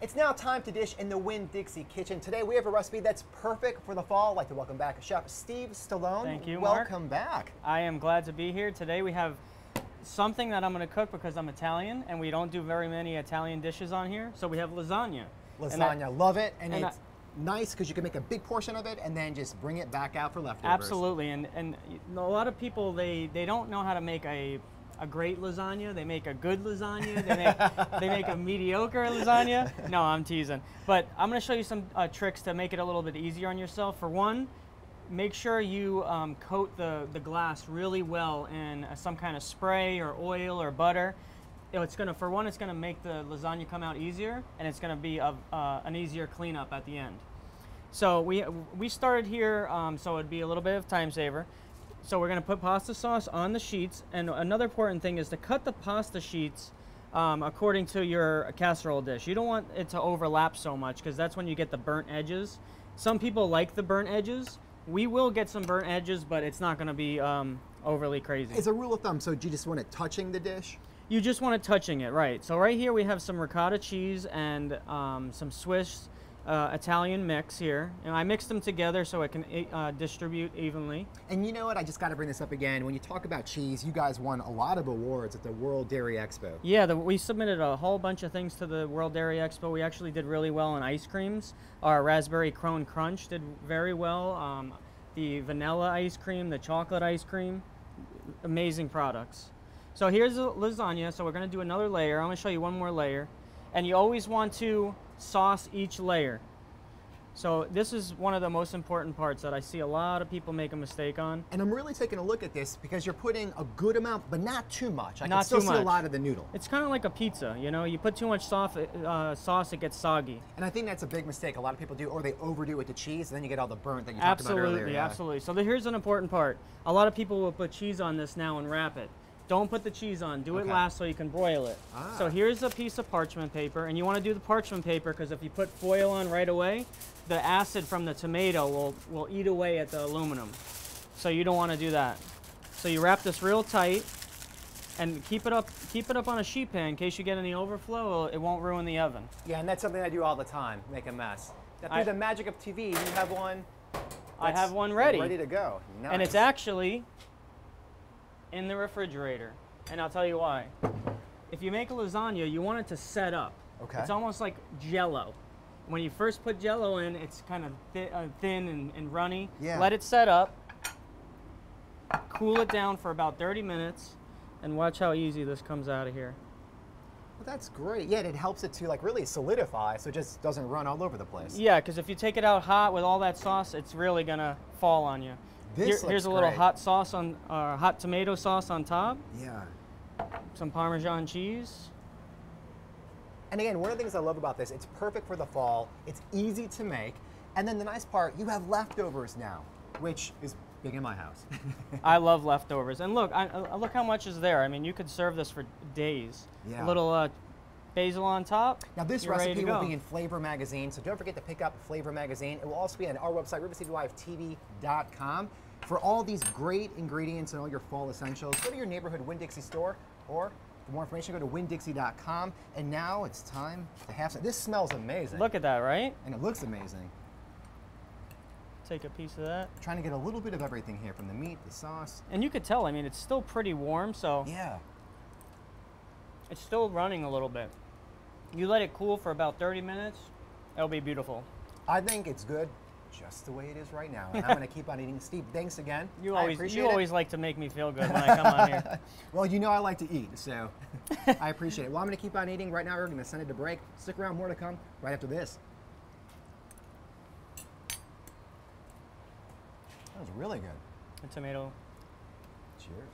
It's now time to dish in the Winn-Dixie kitchen. Today we have a recipe that's perfect for the fall. I'd like to welcome back Chef Steve Stallone. Thank you, Mark. Welcome back. I am glad to be here. Today we have something that I'm going to cook because I'm Italian and we don't do very many Italian dishes on here. So we have lasagna. Lasagna, love it. And it's nice because you can make a big portion of it and then just bring it back out for leftovers. Absolutely. And a lot of people, they don't know how to make a great lasagna. They make a good lasagna. They make a mediocre lasagna. No, I'm teasing. But I'm going to show you some tricks to make it a little bit easier on yourself. For one, make sure you coat the glass really well in some kind of spray or oil or butter. It's going to, for one, it's going to make the lasagna come out easier, and it's going to be an easier cleanup at the end. So we started here, so it'd be a little bit of time saver. So we're going to put pasta sauce on the sheets, and another important thing is to cut the pasta sheets according to your casserole dish. You don't want it to overlap so much because that's when you get the burnt edges. Some people like the burnt edges. We will get some burnt edges, but it's not going to be overly crazy. As a rule of thumb, so do you just want it touching the dish? You just want it touching it, right. So right here we have some ricotta cheese and some Swiss Italian mix here, and I mixed them together so it can distribute evenly. And you know what? I just got to bring this up again. When you talk about cheese, you guys won a lot of awards at the World Dairy Expo. Yeah, we submitted a whole bunch of things to the World Dairy Expo. We actually did really well in ice creams. Our raspberry Crone Crunch did very well. The vanilla ice cream, the chocolate ice cream, amazing products. So here's the lasagna. So we're going to do another layer. I'm going to show you one more layer, and you always want to sauce each layer. So this is one of the most important parts that I see a lot of people make a mistake on. And I'm really taking a look at this because you're putting a good amount, but not too much. I can still see a lot of the noodle. It's kind of like a pizza, you know? You put too much sauce, it gets soggy. And I think that's a big mistake a lot of people do, or they overdo it with the cheese, and then you get all the burnt that you talked about earlier. Absolutely, absolutely. So here's an important part. A lot of people will put cheese on this now and wrap it. Don't put the cheese on. Do it last so you can broil it. So here's a piece of parchment paper, and you want to do the parchment paper because if you put foil on right away, the acid from the tomato will eat away at the aluminum. So you don't want to do that. So you wrap this real tight and keep it up on a sheet pan in case you get any overflow. It won't ruin the oven. Yeah, and that's something I do all the time, make a mess. Now, through the magic of TV, you have one. I have one ready. Ready to go. Nice. And it's actually in the refrigerator, and I'll tell you why. If you make a lasagna, you want it to set up. Okay. It's almost like Jell-O. When you first put Jell-O in, it's kind of thin and runny. Yeah. Let it set up, cool it down for about 30 minutes, and watch how easy this comes out of here. Well, that's great. Yeah, and it helps it to like really solidify so it just doesn't run all over the place. Yeah, because if you take it out hot with all that sauce, it's really gonna fall on you. Here's a little great. hot sauce on hot tomato sauce on top. Yeah. Some Parmesan cheese. And again, one of the things I love about this, it's perfect for the fall. It's easy to make. And then the nice part, you have leftovers now, which is big in my house. I love leftovers. And look, look how much is there. I mean, you could serve this for days. Yeah. A little basil on top. Now this recipe will be in Flavor Magazine, so don't forget to pick up Flavor Magazine. It will also be on our website, rivercitylifetv.com. For all these great ingredients and all your fall essentials, go to your neighborhood Winn-Dixie store, or for more information, go to winndixie.com. And now it's time to have some. This smells amazing. Look at that, right? And it looks amazing. Take a piece of that. Trying to get a little bit of everything here, from the meat, the sauce. And you could tell, I mean, it's still pretty warm, so yeah, it's still running a little bit. You let it cool for about 30 minutes, it'll be beautiful. I think it's good just the way it is right now. And I'm going to keep on eating. Steve, thanks again. You always like to make me feel good when I come on here. Well, you know I like to eat, so I appreciate it. Well, I'm going to keep on eating. Right now, we're going to send it to break. Stick around, more to come right after this. That was really good. The tomato. Cheers.